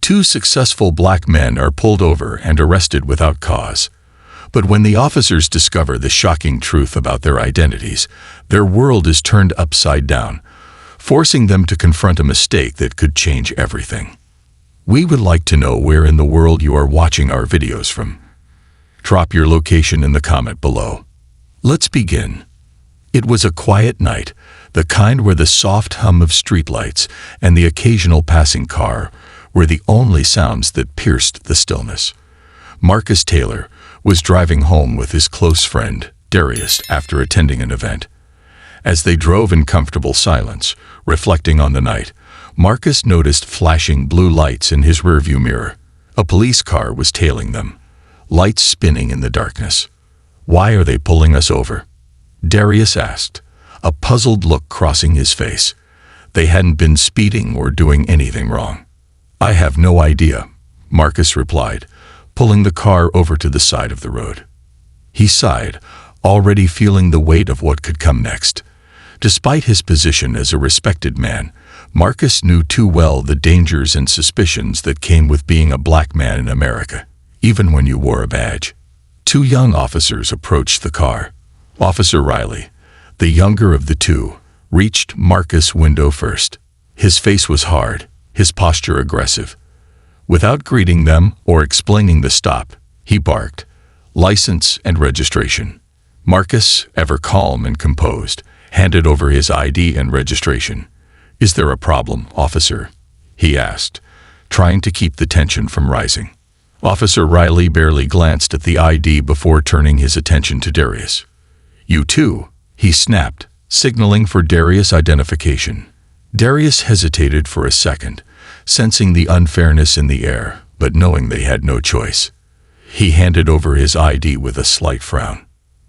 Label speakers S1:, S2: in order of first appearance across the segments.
S1: Two successful black men are pulled over and arrested without cause. But when the officers discover the shocking truth about their identities, their world is turned upside down, forcing them to confront a mistake that could change everything. We would like to know where in the world you are watching our videos from. Drop your location in the comment below. Let's begin. It was a quiet night, the kind where the soft hum of streetlights and the occasional passing car were the only sounds that pierced the stillness. Marcus Taylor was driving home with his close friend, Darius, after attending an event. As they drove in comfortable silence, reflecting on the night, Marcus noticed flashing blue lights in his rearview mirror. A police car was tailing them, lights spinning in the darkness. "Why are they pulling us over?" Darius asked, a puzzled look crossing his face. They hadn't been speeding or doing anything wrong. "I have no idea," Marcus replied, pulling the car over to the side of the road. He sighed, already feeling the weight of what could come next. Despite his position as a respected man, Marcus knew too well the dangers and suspicions that came with being a black man in America, even when you wore a badge. Two young officers approached the car. Officer Riley, the younger of the two, reached Marcus' window first. His face was hard, his posture aggressive. Without greeting them or explaining the stop, he barked, "License and registration." Marcus, ever calm and composed, handed over his ID and registration. "Is there a problem, officer?" he asked, trying to keep the tension from rising. Officer Riley barely glanced at the ID before turning his attention to Darius. "You too," he snapped, signaling for Darius' identification. Darius hesitated for a second, sensing the unfairness in the air, but knowing they had no choice. He handed over his ID with a slight frown.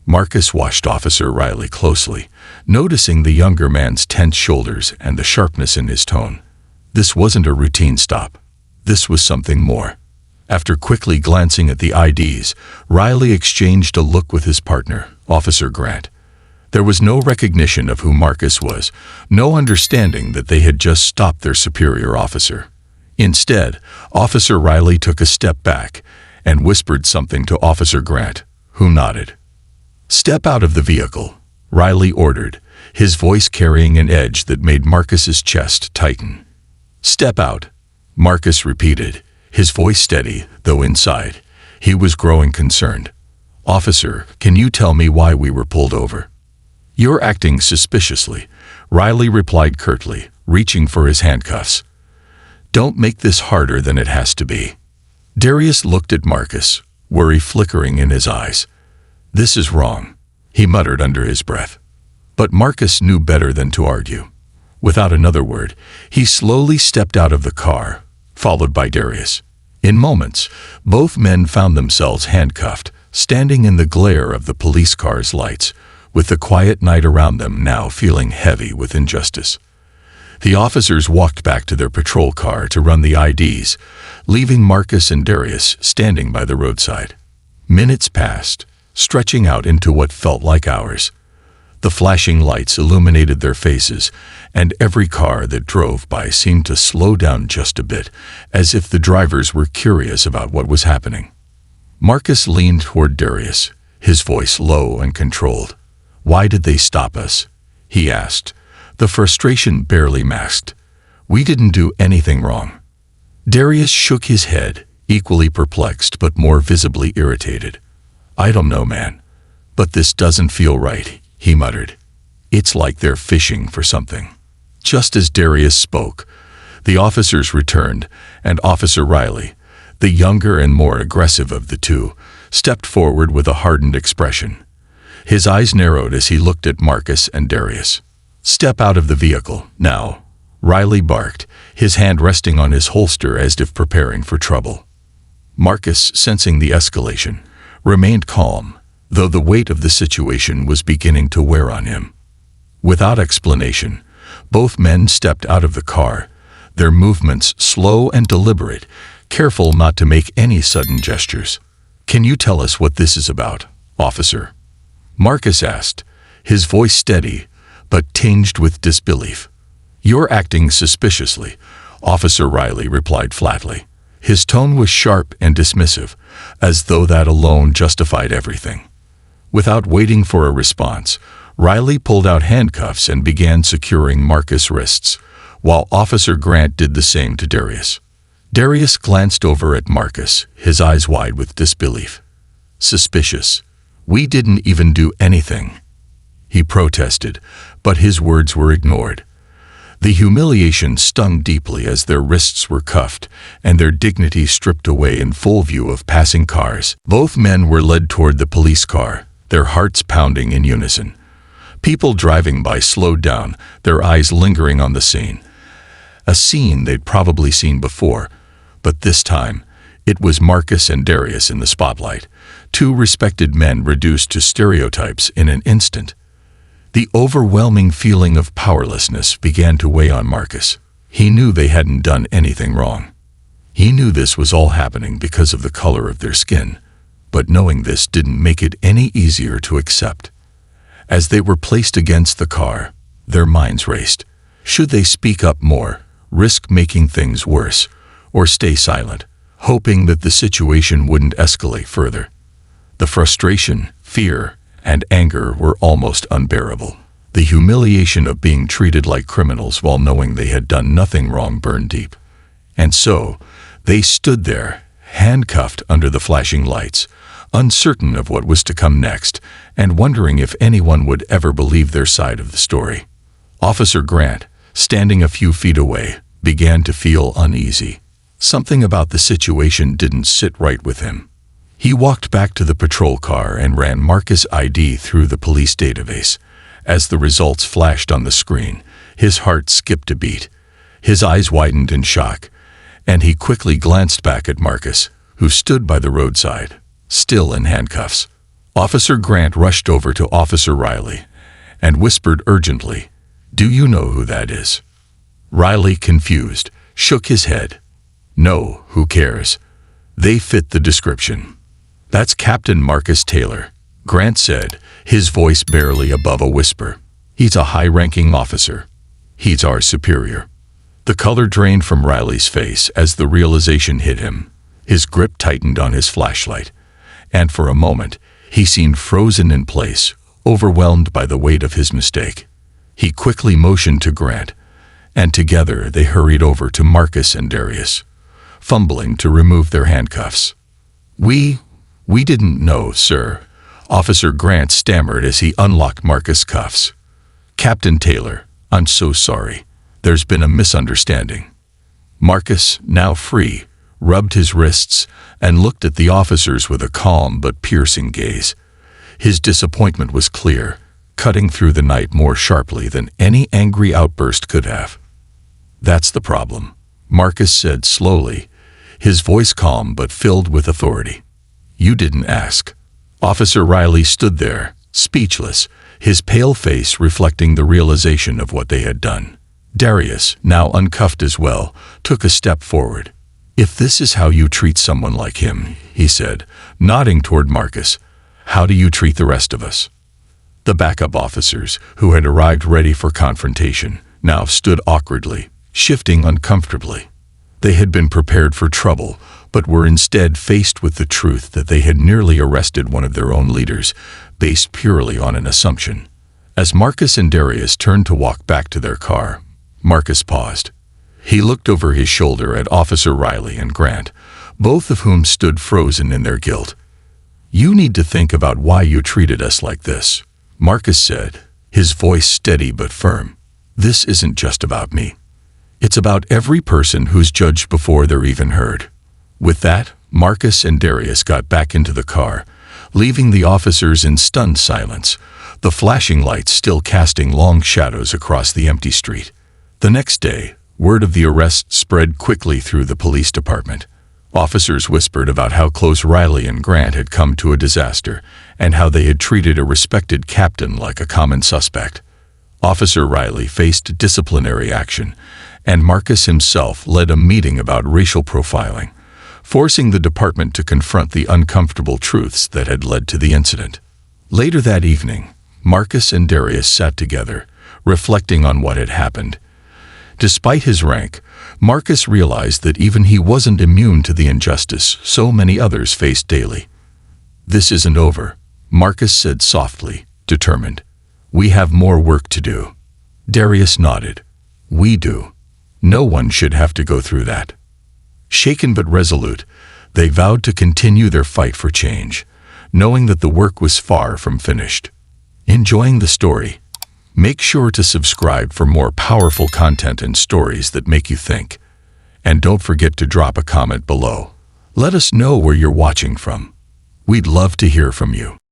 S1: Marcus watched Officer Riley closely, noticing the younger man's tense shoulders and the sharpness in his tone. This wasn't a routine stop. This was something more. After quickly glancing at the IDs, Riley exchanged a look with his partner, Officer Grant. There was no recognition of who Marcus was, no understanding that they had just stopped their superior officer. Instead, Officer Riley took a step back and whispered something to Officer Grant, who nodded. "Step out of the vehicle," Riley ordered, his voice carrying an edge that made Marcus's chest tighten. "Step out," Marcus repeated, his voice steady, though inside he was growing concerned. "Officer, can you tell me why we were pulled over?" "You're acting suspiciously," Riley replied curtly, reaching for his handcuffs. "Don't make this harder than it has to be." Darius looked at Marcus, worry flickering in his eyes. "This is wrong," he muttered under his breath. But Marcus knew better than to argue. Without another word, he slowly stepped out of the car, followed by Darius. In moments, both men found themselves handcuffed, standing in the glare of the police car's lights, with the quiet night around them now feeling heavy with injustice. The officers walked back to their patrol car to run the IDs, leaving Marcus and Darius standing by the roadside. Minutes passed, stretching out into what felt like hours. The flashing lights illuminated their faces, and every car that drove by seemed to slow down just a bit, as if the drivers were curious about what was happening. Marcus leaned toward Darius, his voice low and controlled. "Why did they stop us?" he asked, the frustration barely masked. "We didn't do anything wrong." Darius shook his head, equally perplexed but more visibly irritated. "I don't know, man. But this doesn't feel right," he muttered. "It's like they're fishing for something." Just as Darius spoke, the officers returned, and Officer Riley, the younger and more aggressive of the two, stepped forward with a hardened expression. His eyes narrowed as he looked at Marcus and Darius. "Step out of the vehicle, now," Riley barked, his hand resting on his holster as if preparing for trouble. Marcus, sensing the escalation, remained calm, though the weight of the situation was beginning to wear on him. Without explanation, both men stepped out of the car, their movements slow and deliberate, careful not to make any sudden gestures. "Can you tell us what this is about, officer?" Marcus asked, his voice steady, but tinged with disbelief. "You're acting suspiciously," Officer Riley replied flatly. His tone was sharp and dismissive, as though that alone justified everything. Without waiting for a response, Riley pulled out handcuffs and began securing Marcus' wrists, while Officer Grant did the same to Darius. Darius glanced over at Marcus, his eyes wide with disbelief. "Suspicious. We didn't even do anything," he protested, but his words were ignored. The humiliation stung deeply as their wrists were cuffed and their dignity stripped away in full view of passing cars. Both men were led toward the police car, their hearts pounding in unison. People driving by slowed down, their eyes lingering on the scene. A scene they'd probably seen before, but this time, it was Marcus and Darius in the spotlight, two respected men reduced to stereotypes in an instant. The overwhelming feeling of powerlessness began to weigh on Marcus. He knew they hadn't done anything wrong. He knew this was all happening because of the color of their skin, but knowing this didn't make it any easier to accept. As they were placed against the car, their minds raced. Should they speak up more, risk making things worse, or stay silent, hoping that the situation wouldn't escalate further? The frustration, fear, and anger were almost unbearable. The humiliation of being treated like criminals while knowing they had done nothing wrong burned deep. And so, they stood there, handcuffed under the flashing lights, uncertain of what was to come next, and wondering if anyone would ever believe their side of the story. Officer Grant, standing a few feet away, began to feel uneasy. Something about the situation didn't sit right with him. He walked back to the patrol car and ran Marcus' ID through the police database. As the results flashed on the screen, his heart skipped a beat. His eyes widened in shock, and he quickly glanced back at Marcus, who stood by the roadside, still in handcuffs. Officer Grant rushed over to Officer Riley and whispered urgently, "Do you know who that is?" Riley, confused, shook his head. "No, who cares? They fit the description." "That's Captain Marcus Taylor," Grant said, his voice barely above a whisper. "He's a high-ranking officer. He's our superior." The color drained from Riley's face as the realization hit him. His grip tightened on his flashlight, and for a moment, he seemed frozen in place, overwhelmed by the weight of his mistake. He quickly motioned to Grant, and together they hurried over to Marcus and Darius, fumbling to remove their handcuffs. We didn't know, sir," Officer Grant stammered as he unlocked Marcus' cuffs. "Captain Taylor, I'm so sorry. There's been a misunderstanding." Marcus, now free, rubbed his wrists and looked at the officers with a calm but piercing gaze. His disappointment was clear, cutting through the night more sharply than any angry outburst could have. "That's the problem," Marcus said slowly, his voice calm but filled with authority. "You didn't ask." Officer Riley stood there, speechless, his pale face reflecting the realization of what they had done. Darius, now uncuffed as well, took a step forward. "If this is how you treat someone like him," he said, nodding toward Marcus, "how do you treat the rest of us?" The backup officers, who had arrived ready for confrontation, now stood awkwardly, shifting uncomfortably. They had been prepared for trouble, but were instead faced with the truth that they had nearly arrested one of their own leaders, based purely on an assumption. As Marcus and Darius turned to walk back to their car, Marcus paused. He looked over his shoulder at Officer Riley and Grant, both of whom stood frozen in their guilt. "You need to think about why you treated us like this," Marcus said, his voice steady but firm. "This isn't just about me. It's about every person who's judged before they're even heard." With that, Marcus and Darius got back into the car, leaving the officers in stunned silence, the flashing lights still casting long shadows across the empty street. The next day, word of the arrest spread quickly through the police department. Officers whispered about how close Riley and Grant had come to a disaster, and how they had treated a respected captain like a common suspect. Officer Riley faced disciplinary action, and Marcus himself led a meeting about racial profiling, forcing the department to confront the uncomfortable truths that had led to the incident. Later that evening, Marcus and Darius sat together, reflecting on what had happened. Despite his rank, Marcus realized that even he wasn't immune to the injustice so many others faced daily. "This isn't over," Marcus said softly, determined. "We have more work to do." Darius nodded. "We do. No one should have to go through that." Shaken but resolute, they vowed to continue their fight for change, knowing that the work was far from finished. Enjoying the story? Make sure to subscribe for more powerful content and stories that make you think. And don't forget to drop a comment below. Let us know where you're watching from. We'd love to hear from you.